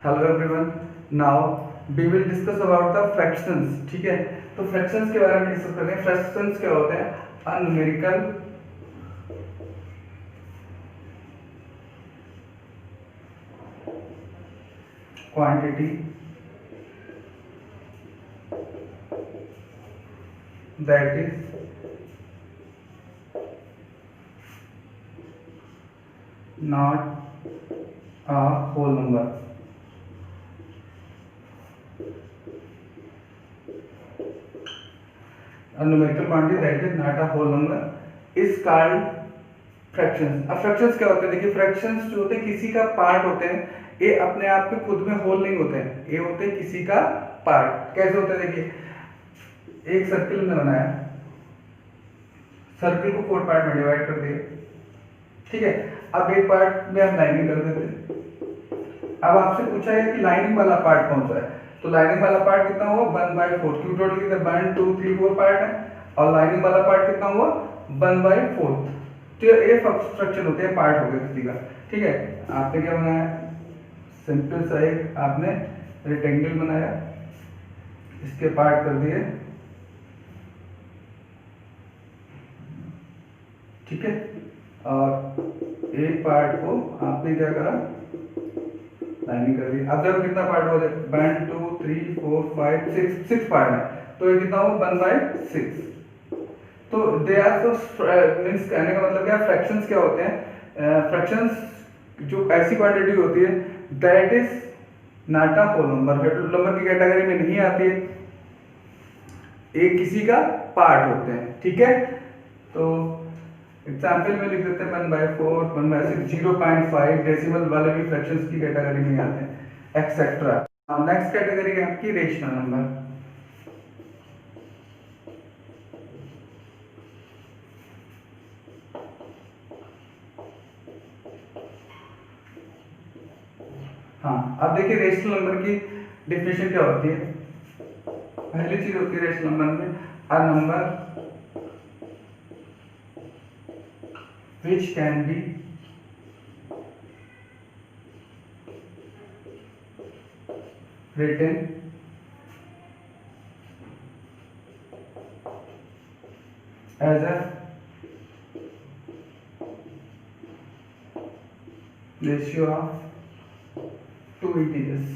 Hello everyone. Now we will discuss about the fractions. ठीक है, तो फ्रैक्शंस के बारे में डिस्कस करते हैं। फ्रैक्शंस क्या होते हैं? A numerical quantity that is not a whole number. A numerical quantity that is not a whole number is called fractions। अब fractions क्या होते हैं? देखिए, fractions जो होते हैं किसी का पार्ट होते हैं। ये अपने आप में खुद में होल नहीं होते हैं, ये होते हैं किसी का पार्ट। कैसे होते हैं? देखिए, एक सर्किल में बनाया, सर्किल को 4 पार्ट में डिवाइड कर दिए। ठीक है, अब एक पार्ट में हम लाइनिंग कर देते हैं। अब आपसे पूछा है कि लाइनिंग वाला पार्ट कौन सा है, तो लाइनिंग वाला पार्ट कितना हुआ? 1/4। क्यों? टोटल कितने? 1 2 3 4 पार्ट है, और लाइनिंग वाला पार्ट कितना हुआ? 1/4। तो ये फ्रैक्शन होते हैं, पार्ट हो गया किसी का। ठीक है, आपने क्या बनाया? सिंपल सा एक आपने रेक्टेंगल बनाया, इसके पार्ट कर दिए। ठीक है, और एक पार्ट को आपने क्या करा? लाइनिंग कर दी। अब जब कितना पार्ट हो जाए? 1 2 3 4 5 6 पार्ट है, तो ये कितना हो? 1/6। तो दे आर तो मीन्स कहने का मतलब क्या? फ्रैक्शंस क्या होते हैं? फ्रैक्शंस जो ऐसी क्वांटिटी होती है that is not a whole number, number की कैटेगरी में नहीं आती है, एक किसी का पार्ट होते हैं। ठीक है, तो एग्जाम्पल में लिख देते हैं 1/4 1/6 0.5 डेसिमल वाले भी फ्रैक्शंस की कैटेगरी में आते हैं, एक्सेट्रा। नेक्स्ट कैटेगरी है आपकी रेशनल नंबर। हाँ, अब देखिए रेशनल नंबर की डेफिनेशन क्या होती है? पहली चीज होती है रेशनल नंबर में, a number which can be written as a ratio of two integers।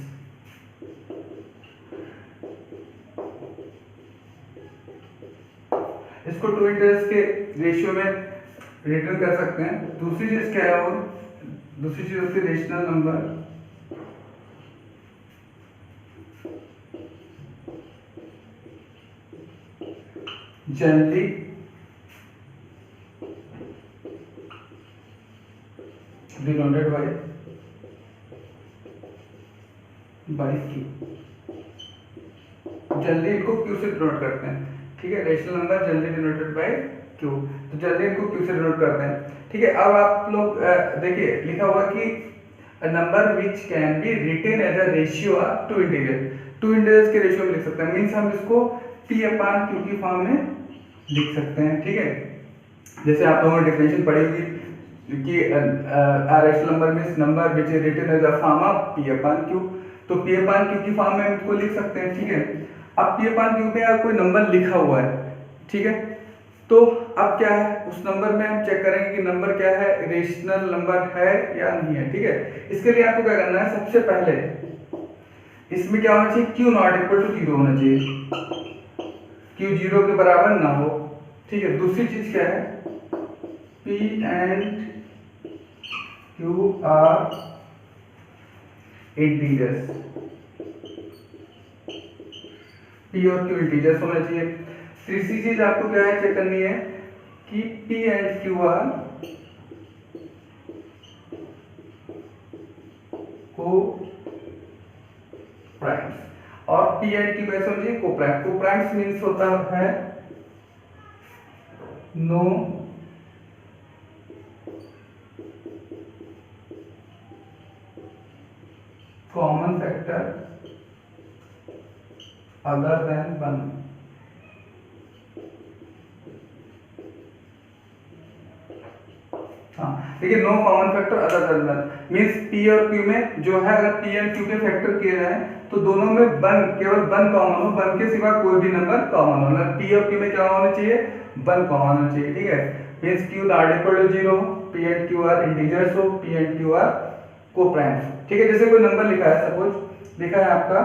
इसको टू इंटीजर्स के रेशियो में रिटर्न कर सकते हैं। दूसरी चीज क्या है? वो दूसरी चीज होती है rational number generally denoted by Q. Generally इनको क्यू से डिनोट करते हैं। ठीक है, rational number generally denoted by Q, तो जनरली इनको क्यू से डिनोट करते हैं। ठीक है, अब आप लोग देखिए लिखा हुआ कि a number which can be written as a ratio of two integers। Two integers के रेशियो में लिख सकते हैं, मींस हम इसको p/q की फॉर्म में लिख सकते हैं। ठीक है, जैसे आप लोगों ने डेफिनेशन पढ़ी होगी कि rational number means number which is written as a form of p/q। तो p/q की फॉर्म में हम इसको लिख सकते हैं। ठीक है, अब p/q पे कोई नंबर लिखा हुआ है। ठीक है, तो अब क्या है? उस नंबर में हम चेक करेंगे कि नंबर क्या है, रेशनल नंबर है या नहीं है। ठीक है, इसके लिए आपको क्या करना है? सबसे पहले इसमें क्या होना चाहिए? q नॉट इक्वल टू 0 होना चाहिए, q 0 के बराबर ना हो। ठीक है, दूसरी चीज क्या है? p and q are integers, p और q इंटीजर्स होना चाहिए। तीसरी चीज आपको क्या है चेक करनी है कि p एंड q आर को प्राइम्स, और p एंड q कैसे होंगे? को प्राइम। को प्राइम्स मींस होता है no common factor other than 1। हाँ, देखिए no common factor other than 1 means P और क्यू में जो है, अगर पी एंड क्यू के फैक्टर किए जाए तो दोनों में केवल वन कॉमन हो, वन के सिवा कोई भी नंबर कॉमन हो। मतलब पी और क्यू में क्या होना चाहिए, वन कॉमन होना चाहिए, ठीक है। Means Q not equal to 0, P and Q are integers हो, P and Q are coprimes, ठीक है। जैसे कोई नंबर लिखा है, सपोज लिखा है आपका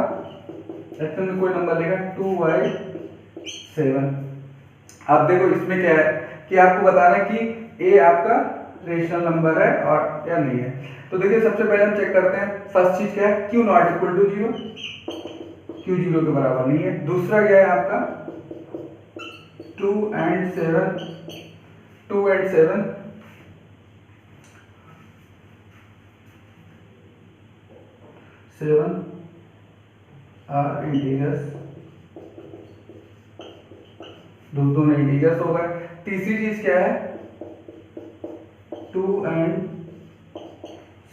एक्चुअल में कोई नंबर लिखा है 2y7। अब देखो इसमें क्या है कि आपको बताना है कि ए आपका रेशनल नंबर है और या नहीं है। तो देखिए सबसे पहले हम चेक करते हैं, फर्स्ट चीज क्या है, Q not equal to 0, Q 0 के बराबर नहीं है। दूसरा क्या है आपका 2 and 7, 2 and 7 7 आर इंटीजर्स, दोनों इंटीजर्स हो गए। तीसरी चीज क्या है 2 and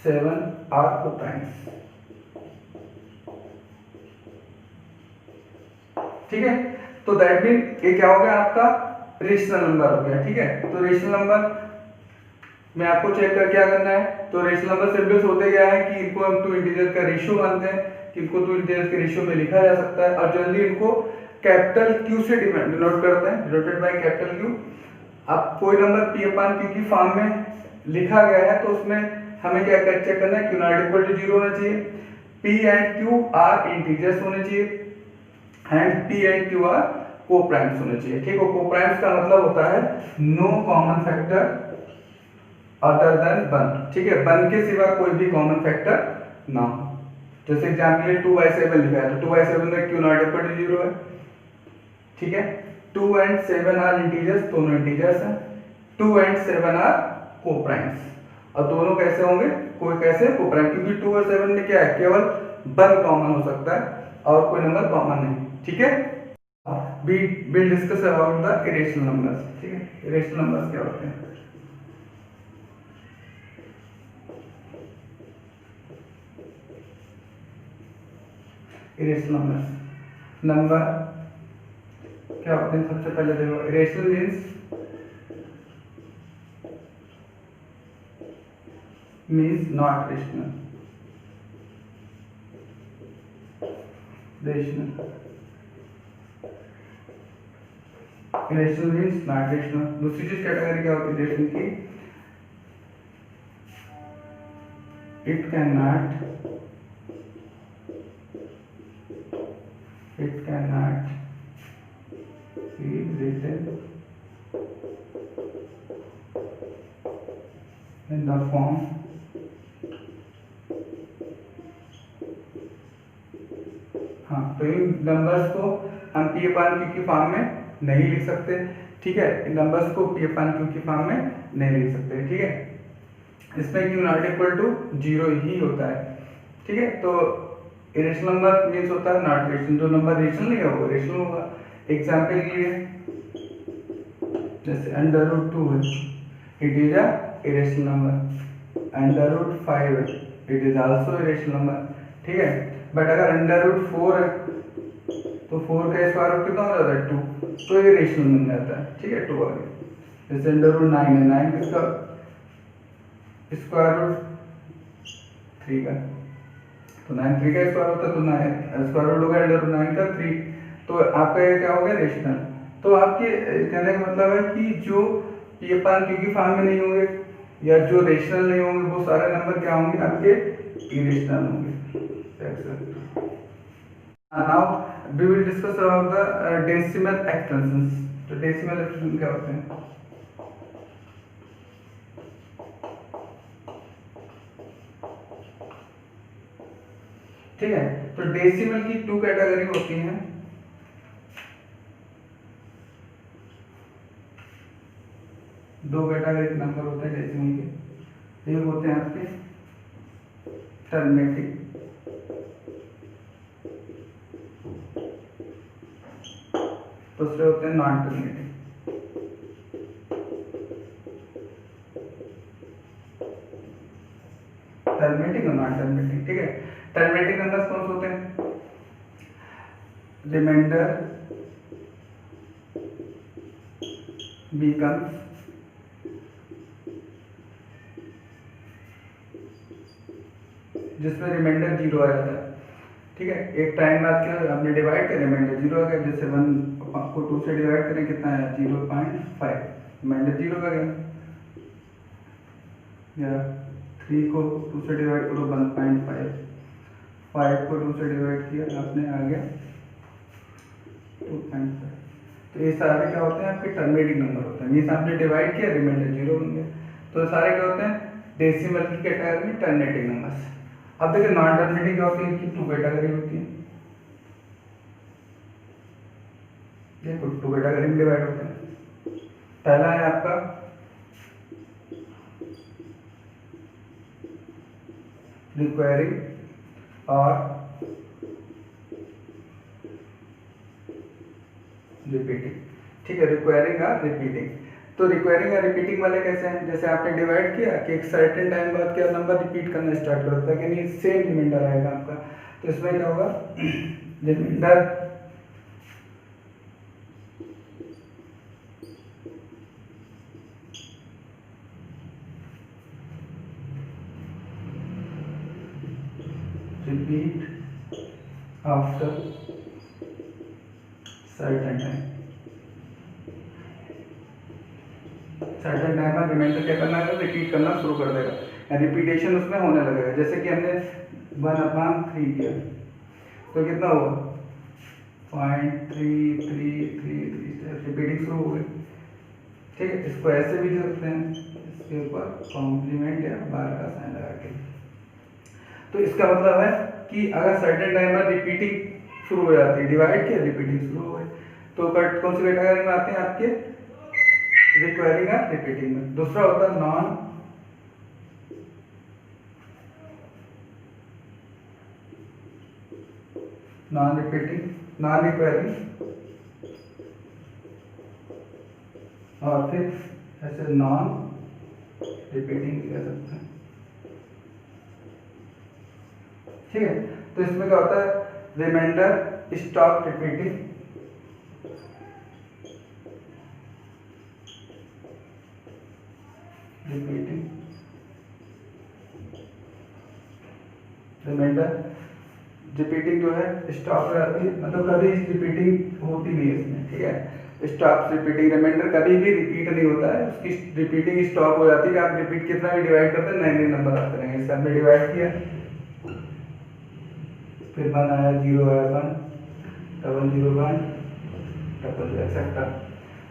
7 आर को-प्राइम्स, ठीक है। तो दैट मीन ये क्या हो गया आपका रेशनल नंबर हो गया, ठीक है। तो रेशनल नंबर में आपको चेक कर क्या करना है, तो रेशनल नंबर सिंबल्स होते क्या है कि इनको हम टू इंटीजर का रेशियो मानते हैं, कि इनको टू इंटीजर के रेशियो में लिखा जा सकता है, और जनरली इनको कैपिटल क्यू से डिनोट करते हैं, डिनोटेड बाय कैपिटल क्यू। अब कोई नंबर पी अपान क्यू की फॉर्म में लिखा गया है तो उसमें हमें क्या चेक करना है, क्यू नॉट इक्वल टू 0 होना चाहिए, P and Q are integers होने चाहिए, and P and Q are coprimes होने चाहिए, ठीक है। को-प्राइम्स का मतलब होता है no common factor other than 1, ठीक है, 1 के सिवा कोई भी कॉमन फैक्टर ना हो। जैसे एग्जांपल में 2y7 लिखा है तो 2y7 में क्यू नॉट इक्वल टू 0 है, ठीक है। 2 and 7 आर इंटीजर्स, दोनों इंटीजर्स हैं, 2 and 7 आर को-प्राइम्स, और दोनों कैसे होंगे, कोई कैसे को-प्राइम, क्योंकि 2 और 7 में क्या है, केवल 1 कॉमन हो सकता है और कोई नंबर कॉमन नहीं, ठीक है। we will discuss about the irrational numbers, ठीक है। irrational numbers क्या होते हैं, irrational numbers नंबर क्या होते हैं, सबसे पहले देखो irrational means not rational, rational, irrational means not rational। दूसरी चीज कैटेगरी क्या होती है irrational की, it cannot be written in the form हाँ, तो इन नंबर्स को हम पी अपान क्यू की फॉर्म में नहीं लिख सकते, ठीक है। इन नंबर्स को पी अपान क्यू की फॉर्म में नहीं लिख सकते, ठीक है। इसमें क्यू नॉट इक्वल टू 0 ही होता है, ठीक है। तो इरेशनल नंबर मींस होता है नॉट रेशनल, जो नंबर रेशनल नहीं है वो रेशनल होगा। एग्जांपल के लिए जैसे √2 है, it is a irrational number, √5 है, it is also irrational number, ठीक है। बट अगर √4 है तो 4 का स्क्वायर रूट कितना हो जाता है 2, तो ये रेशनल बन जाता है, ठीक है। 2 आ गया। जैसे √9 है, 9 किसका स्क्वायर रूट 3 का, तो 9 3 का स्क्वायर होता है, तो 9 स्क्वायर रूट होगा √9 का 3, तो आपका ये क्या हो गया रेशनल। तो आपके कहने का मतलब है कि जो पी अपान क्यू की फॉर्म में नहीं होंगे या जो रेशनल नहीं होंगे वो सारे नंबर क्या होंगे आपके इरेशनल होंगे। Now we will discuss about the decimal extensions. तो डेसिमल एक्सटेंशन क्या होते हैं, ठीक है। तो डेसिमल की 2 कैटेगरी होती हैं, दो कैटेगरी के नंबर होते हैं डेसिमल के। एक होते हैं आपके टर्मेटिक, दूसरे होते हैं नॉन टर्मेटिक। टर्मेटिक और नॉन टर्मेटिक, ठीक है। टर्मेटिक नंबर्स कौन से होते हैं, रिमाइंडर becomes जिसमें रिमाइंडर 0 आ जाता है। ठीक है, एक टाइम बाद क्या हमने डिवाइड किया, रिमाइंडर 0 आ गया। जैसे 1 को 2 से डिवाइड करें कितना है 0.5, रिमाइंडर 0 का गया। या 3 को 2 से डिवाइड करो 1.5, 5 को 2 से डिवाइड किया आपने आ गया 2.5। तो ये सारे क्या होते हैं आपके टर्मिनेटिंग नंबर होते हैं, मीन्स आपने डिवाइड किया रिमाइंडर 0 बन गया। तो सारे क्या होते हैं डेसिमल की कैटेगरी में टर्मिनेटिंग नंबर्स। अब देखिए नॉन टर्मिनेटिंग क्या होती है, इनकी 2 कैटेगरी होती है। ये 2 कैटेगरी में डिवाइड होते हैं। पहला है आपका रिक्वायरिंग और रिपीटिंग। ठीक है, रिक्वायरिंग और रिपीटिंग। तो रिक्वायरिंग या रिपीटिंग वाले कैसे हैं, जैसे आपने डिवाइड किया कि एक सर्टेन टाइम बाद क्या नंबर रिपीट करना स्टार्ट करता है कि नहीं, सेम रिमाइंडर आएगा आपका। तो इसमें क्या होगा remainder repeat after certain time. Certain time में रिमाइंडर क्या करना है, रिपीट करना शुरू कर देगा, रिपीटेशन उसमें होने लगेगा। जैसे कि हमने 1/3 किया तो कितना हुआ 0.3333, रिपीटिंग शुरू हो गई। ठीक है, इसको ऐसे भी लिख सकते हैं, इसके ऊपर कॉम्प्लीमेंट या बार का साइन लगा के। तो इसका मतलब है कि अगर सर्टेन टाइम पर रिपीटिंग शुरू हो जाती है, डिवाइड किया रिपीटिंग शुरू हो गई, तो कौन सी कैटेगरी में आते हैं आपके रिक्वायरिंग और रिपीटिंग में। दूसरा होता है नॉन रिपीटिंग, नॉन रिक्वायरिंग, और फिर ऐसे नॉन रिपीटिंग भी कह सकते हैं। ठीक है, तो इसमें क्या होता है remainder stop repeating, remainder repeating जो है स्टॉप हो जाती है, मतलब कभी रिपीटिंग होती नहीं है इसमें। ठीक है, स्टॉप रिपीटिंग, रिमाइंडर कभी भी रिपीट नहीं होता है, उसकी रिपीटिंग स्टॉप हो जाती है। आप रिपीट कितना भी डिवाइड करते हैं नए नए नंबर आते रहेंगे। इस हमने डिवाइड किया फिर 1 आया, 0 आया, 1 डबल 0 1 डबल 0 एक्सेट्रा।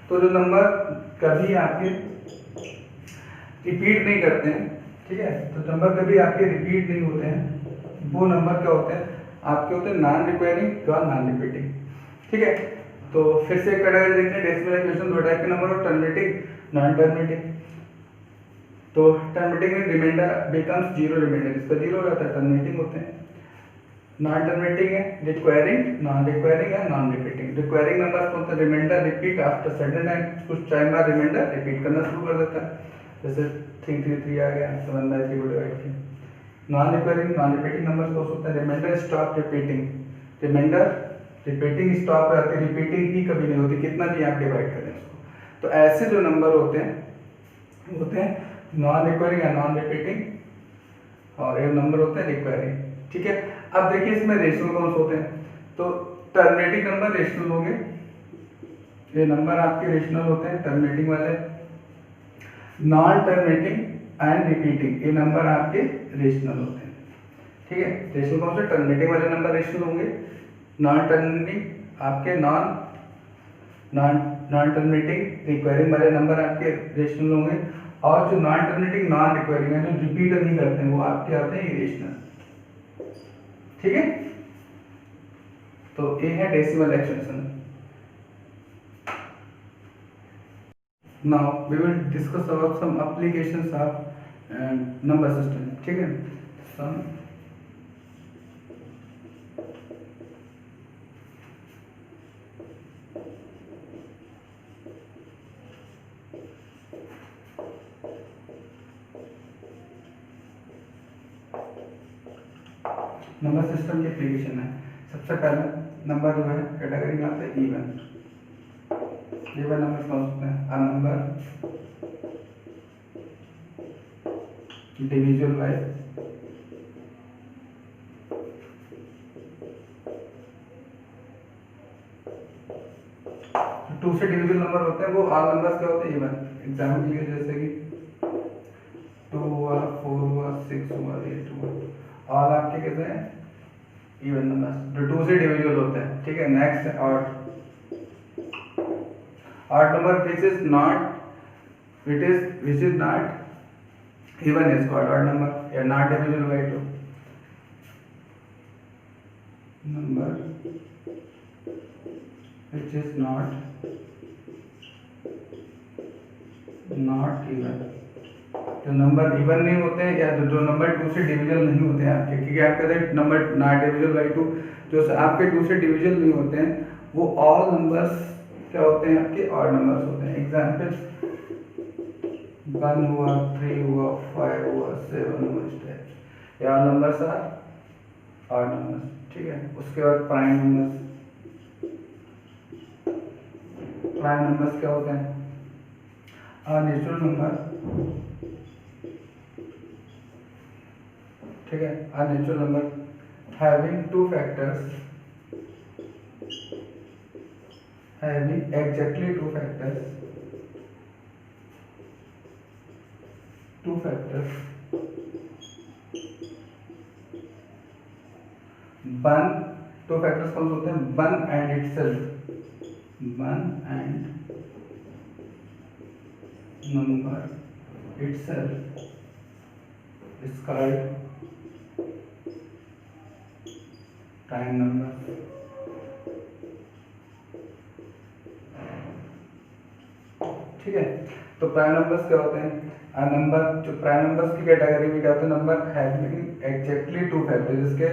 तो जो नंबर कभी आपके रिपीट नहीं करते हैं, ठीक है, तो नंबर कभी आपके रिपीट नहीं होते हैं, वो नंबर क्या होते हैं आपके होते हैं नॉन रिक्वायरिंग और नॉन रिपीटिंग। ठीक है, तो फिर से कैटेगरी देखते हैं डेसिमल इक्वेशन। 2 टाइप के नंबर हो, टर्मिनेटिंग नॉन टर्मिनेटिंग। तो टर्मिनेटिंग में रिमाइंडर बिकम्स 0, रिमाइंडर इसका 0 हो जाता है, टर्मिनेटिंग होते हैं। नॉन टर्मिनेटिंग है रिक्वायरिंग, नॉन रिक्वायरिंग है नॉन रिपीटिंग। रिक्वायरिंग नंबर कौन सा, remainder repeat after certain time, कुछ टाइम बाद रिमाइंडर रिपीट करना शुरू कर देता है। जैसे 333 आ गया तो 1/3 को डिवाइड किया। Non recurring non repeating number कौन होता है, remainder stop repeating, remainder repeating stop हो जाती है, रिपीटिंग ही कभी नहीं होती कितना भी आप डिवाइड करें उसको। तो ऐसे जो नंबर होते हैं नॉन रिक्वायरिंग या नॉन रिपीटिंग, और ये नंबर होते हैं रिक्वायरिंग। ठीक है, अब देखिए इसमें रेशनल कौन से होते हैं। तो टर्मिनेटिंग नंबर रेशनल होंगे, ये नंबर आपके रेशनल होते हैं टर्मिनेटिंग वाले। नॉन टर्मिनेटिंग एंड रिपीटिंग ये नंबर आपके रेशनल होते हैं। ठीक है, रेशनल कौन से, टर्मिनेटिंग वाले नंबर रेशनल होंगे, नॉन टर्मिनेटिंग आपके नॉन टर्मिनेटिंग रिक्वायरिंग वाले नंबर आपके रेशनल होंगे, और जो नॉन टर्मिनेटिंग नॉन रिक्वायरिंग है जो रिपीट नहीं करते हैं वो आपके आते हैं इरेशनल। ठीक है, तो ये है decimal extension. Now we will discuss about some applications of number system. ठीक है, सम नंबर सिस्टम की एप्लीकेशन है। सबसे पहला नंबर जो है कैटेगरी में आता है इवन। इवन नंबर कौन होते हैं, अ नंबर डिविजिबल बाय 2 से डिविजिबल नंबर होते हैं वो ऑल नंबर्स क्या होते हैं, इवन। एग्जाम्पल के लिए जैसे कि 2 हुआ, 4 हुआ, 6 हुआ, 8 हुआ, ऑल आपके कैसे हैं, इवन नंबर्स जो 2 से डिविजिबल होते हैं। ठीक है, नेक्स्ट है odd. Odd number which is not even is called odd number, या not divisible by 2 number which is not even। जो नंबर इवन नहीं होते हैं या जो नंबर 2 से डिविजन नहीं होते हैं आपके, क्योंकि आप कहते हैं नंबर नॉट डिविजिबल बाई 2, जो आपके 2 से डिविजन नहीं होते हैं वो ऑल नंबर्स क्या होते हैं, आपके ऑड नंबर्स होते हैं। एग्जाम्पल 1 हुआ, 3 हुआ, 5 हुआ, 7 हुआ, इस टाइप ये all numbers are odd numbers. ठीक है, उसके बाद प्राइम नंबर्स। प्राइम नंबर्स क्या होते हैं, नेचुरल नंबर। ठीक है, natural number having 2 factors, having exactly 2 factors, 2 factors, 2 factors कौन से होते हैं, 1 and itself, 1 and number itself is called prime number। ठीक है, तो प्राइम नंबर्स क्या होते हैं, नंबर जो प्राइम नंबर्स की कैटेगरी में क्या होते हैं, नंबर हैविंग एग्जैक्टली 2 फैक्टर, जिसके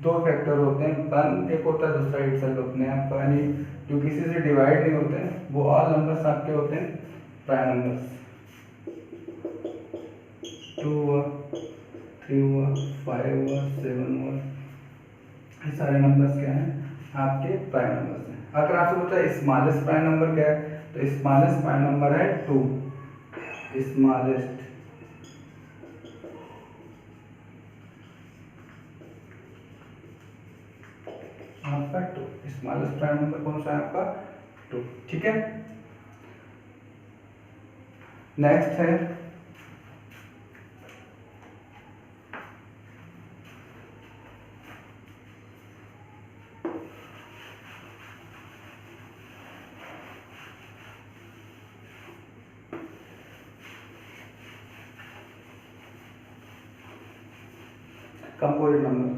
2 फैक्टर होते हैं, 1 एक होता है, दूसरा इटसेल्फ अपने आप, यानी जो किसी से डिवाइड नहीं होते हैं वो ऑल नंबर्स आपके होते हैं प्राइम नंबर्स। 2 हुआ, 3 हुआ, 5 हुआ, 7 हुआ, ये सारे नंबर्स क्या हैं, आपके प्राइम नंबर्स हैं। अगर आपसे पूछा स्मॉलेस्ट प्राइम नंबर क्या है, तो स्मॉलेस्ट प्राइम नंबर है 2, स्मॉलेस्ट। आपका 2 स्मॉलेस्ट प्राइम नंबर कौन सा है, आपका 2। ठीक है, नेक्स्ट है कंपोजिट नंबर।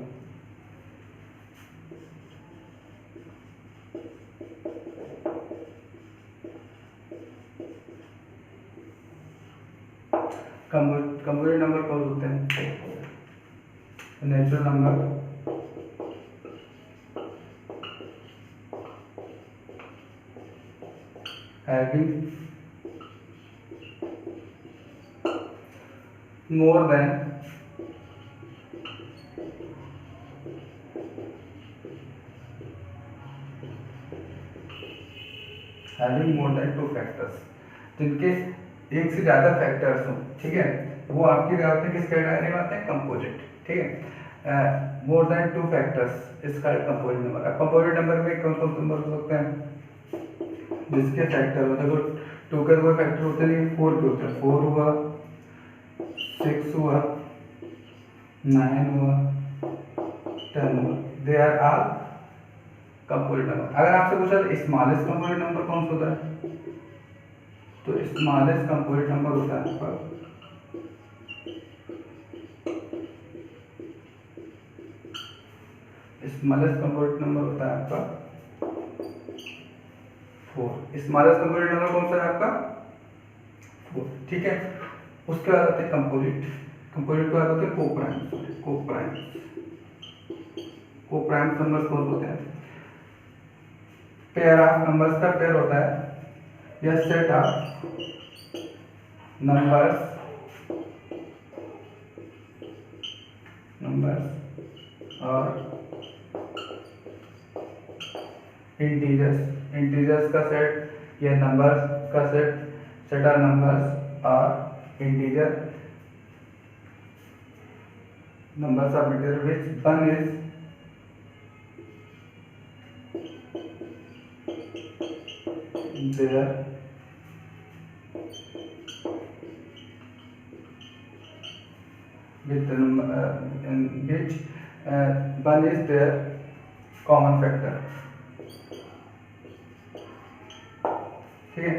कंपोजिट नंबर कौन होते हैं, natural number, having more than two factors, जिनके एक से ज्यादा फैक्टर्स हो। ठीक है, वो आपके क्या होते हैं, किस कैटेगरी में आते हैं, कंपोजिट। ठीक है, मोर देन 2 फैक्टर्स इसका कंपोजिट नंबर। अब कंपोजिट नंबर में कौन कौन से नंबर हो सकते हैं, जिसके फैक्टर होते हैं, देखो 2 के कोई फैक्टर होते नहीं, 4 के होते हैं, 4 हुआ, 6 हुआ, 9 हुआ, 10 हुआ, they are all composite number. अगर आपसे पूछा तो स्मॉलेस्ट कंपोजिट नंबर कौन सा होता है, तो स्मॉलेस्ट कंपोजिट नंबर होता है आपका स्मॉलेस्ट कंपोजिट नंबर होता है आपका 4। स्मॉलेस्ट कंपोजिट नंबर कौन सा है आपका 4। ठीक है, उसके बाद आते हैं कंपोजिट। कंपोजिट के बाद होते हैं कोप्राइम नंबर्स कौन होते हैं, पेयर ऑफ नंबर्स का पेयर होता है, या सेट ऑफ नंबर्स और इंटीजर्स का सेट, या नंबर्स का सेट ऑफ नंबर्स और integer numbers of integer which one is there with in which one is their common factor, ठीक है।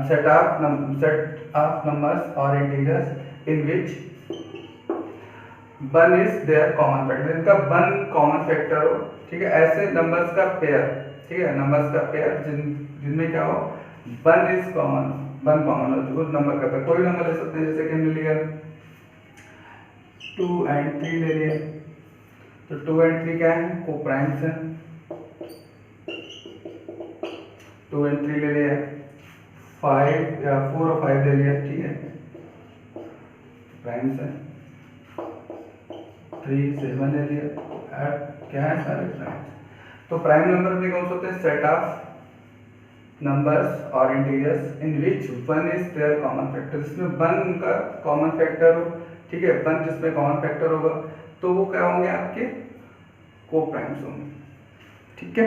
set of numbers or integers in which one is their common factor, इनका one common factor हो, ठीक है। ऐसे numbers का pair, ठीक है, नंबर्स का पेयर जिनमें क्या हो, one is common, one common हो, उस नंबर का पेयर। कोई नंबर ले सकते हैं, जैसे कि हमने लिया 2 and 3 ले लिया, तो 2 and 3 क्या है, को प्राइम्स है। 2 and 3 ले लिया, 5 या 4 और 5 ले लिया, ठीक है, प्राइम्स है। 3 7 ले लिया, क्या है सारे प्राइम्स। तो प्राइम नंबर में कौन से होते हैं, सेट ऑफ नंबर्स और integers in which one is their common factor, जिसमें वन का कॉमन फैक्टर हो, ठीक है, वन जिसमें कॉमन फैक्टर होगा तो वो क्या होंगे, आपके को प्राइम्स होंगे, ठीक है।